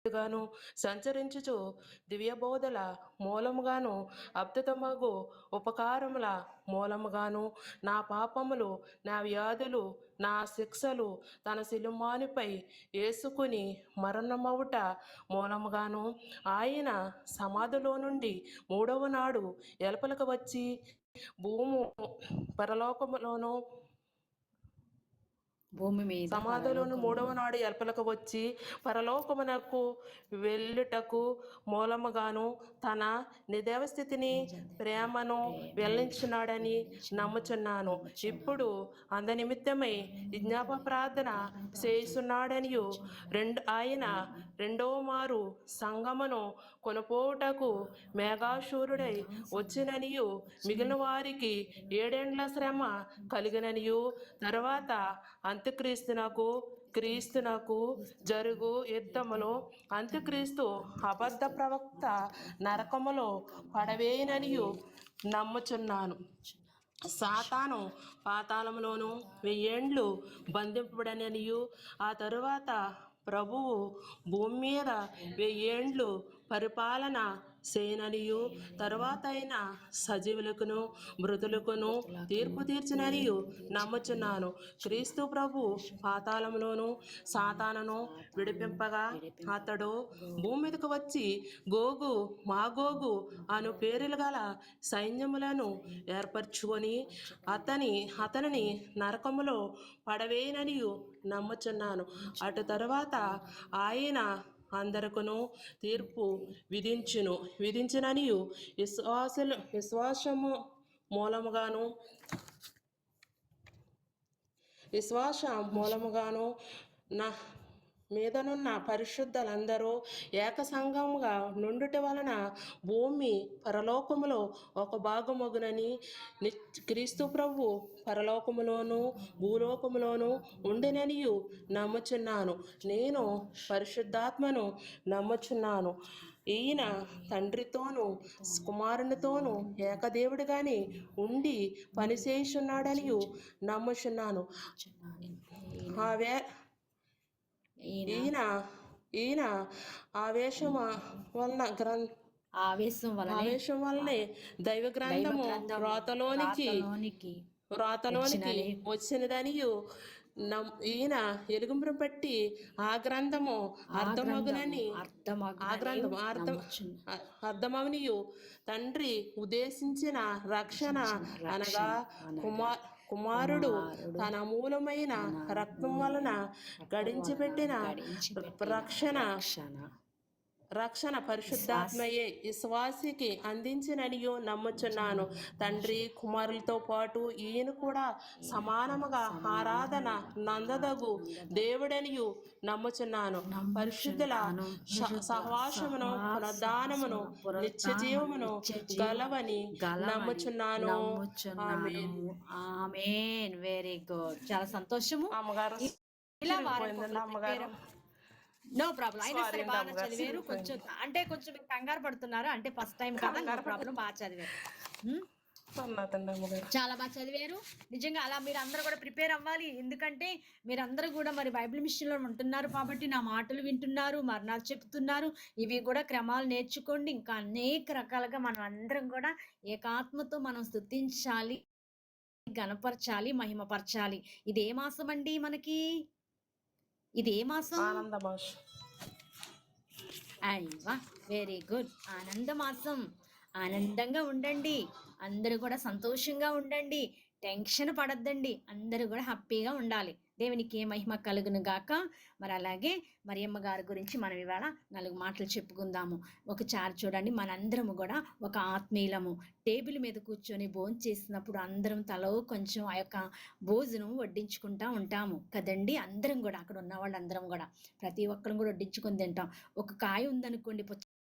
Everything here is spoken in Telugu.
గాను సంచరించుచు దివ్యబోధల మూలముగాను అద్భుతమగు ఉపకారముల మూలముగాను నా పాపములు నా వ్యాధులు నా శిక్షలు తన సిలుమానిపై వేసుకుని మరణమవుట మూలముగాను ఆయన సమాధిలో నుండి మూడవ నాడు ఎలుపలకు వచ్చి భూము పరలోకములోను భూమి మీద సమాధిలోను మూడవ నాడు ఎలుపలకు వచ్చి పరలోకమునకు వెళ్ళుటకు మూలముగాను తన నిదేవ స్థితిని ప్రేమను వెల్లించినాడని నమ్ముచున్నాను. ఇప్పుడు నిమిత్తమై విజ్ఞాప ప్రార్థన చేస్తున్నాడనియు ఆయన రెండవ మారు సంగమును కొనుపోవుటకు మేఘాశూరుడై వచ్చిననియు మిగిలిన వారికి 7 ఏండ్ల శ్రమ కలిగిననియు తర్వాత క్రీస్తునకు జరుగు యుద్ధములో అంత్యక్రీస్తు అబద్ధ ప్రవక్త నరకములో పడవేయననియు నమ్ముచున్నాను. సాతాను పాతాళములోను 1000 ఏండ్లు బంధింపబడననియు ఆ తరువాత ప్రభువు భూమి మీద 1000 ఏండ్లు పరిపాలన చేయననియు తరువాత అయిన సజీవులకును మృతులకును తీర్పు తీర్చుననియు నమ్ముచున్నాను. క్రీస్తు ప్రభు పాతాళంలోను సాతానును విడిపింపగా అతడు భూమి మీదకు వచ్చి గోగు మాగోగు అను పేర్లు గల సైన్యములను ఏర్పరచుకొని అతనిని నరకములో పడవేయననియు నమ్ముచున్నాను. అటు తరువాత ఆయన అందరకును తీర్పు విధించిననియు విశ్వాసము మూలముగాను నా మీదనున్న పరిశుద్ధులందరూ ఏకసంగముగా నుండుట వలన భూమి పరలోకములో ఒక భాగమగునని క్రీస్తు ప్రభు పరలోకములోను భూలోకములోను ఉండిననియు నమ్ముచున్నాను. నేను పరిశుద్ధాత్మను నమ్ముచున్నాను. ఈయన తండ్రితోనూ కుమారునితోనూ ఏకదేవుడిగాని ఉండి పనిచేయుచున్నాడనియు నమ్ముచున్నాను. ఈయన ఆవేశం వలనే దైవ గ్రంథము వ్రాతలోనికి వచ్చినదనియు ఈయన ఎలుగుంపును పెట్టి ఆ గ్రంథము అర్థమవనియు తండ్రి ఉద్దేశించిన రక్షణ అనగా కుమారుడు తన మూలమైన రక్తం వలన గడించిపెట్టిన రక్షణ పరిశుద్ధాత్మయే విశ్వాసికి అందించిననియు నమ్ముచున్నాను. తండ్రి కుమారులతో పాటు ఈయన కూడా సమానముగా ఆరాధన నందదగు దేవుడనియు నమ్ముచున్నాను. పరిశుద్ధుల సహవాసమును పునరుద్ధానమును నిత్య జీవమును గలవని నమ్ముచున్నాను. ఆమేన్. Very good. చాలా సంతోషము అమ్మగారు. అమ్మగారు నో ప్రాబ్లం. అయినా సరే బాగా చదివారు. కొంచెం మీరు కంగారు పడుతున్నారు అంటే ఫస్ట్ టైం కదా, నో ప్రాబ్లం. బాగా చదివారు, చాలా బాగా చదివారు. నిజంగా అలా మీరు అందరూ కూడా ప్రిపేర్ అవ్వాలి. ఎందుకంటే మీరందరూ కూడా మరి బైబిల్ మిషన్లో ఉంటున్నారు కాబట్టి నా మాటలు వింటున్నారు, మరణాలు చెప్తున్నారు. ఇవి కూడా క్రమాలు నేర్చుకోండి. ఇంకా అనేక రకాలుగా మనం అందరం కూడా ఏకాత్మతో మనం స్తుతించాలి, గణపరచాలి, మహిమపరచాలి. ఇదే మాసం అండి మనకి. ఇదే మాసం ఆనంద మాసం. అయ్యా వెరీ గుడ్. ఆనంద మాసం. ఆనందంగా ఉండండి, అందరూ కూడా సంతోషంగా ఉండండి, టెన్షన్ పడద్దండి, అందరూ కూడా హ్యాపీగా ఉండాలి. దేవునికి మహిమ కలుగును గాక. మరి అలాగే మరియమ్మ గారి గురించి మనం ఇవాళ 4 మాటలు చెప్పుకుందాము. ఒకసారి చూడండి, మనందరము కూడా ఒక ఆత్మీయులము. టేబుల్ మీద కూర్చొని భోజనం చేసినప్పుడు అందరం తలో కొంచెం ఆ యొక్క భోజనం వడ్డించుకుంటా ఉంటాము కదండి. అందరం కూడా అక్కడ ఉన్న వాళ్ళందరం కూడా ప్రతి ఒక్కరం కూడా వడ్డించుకొని తింటాం. ఒక కాయ ఉందనుకోండి,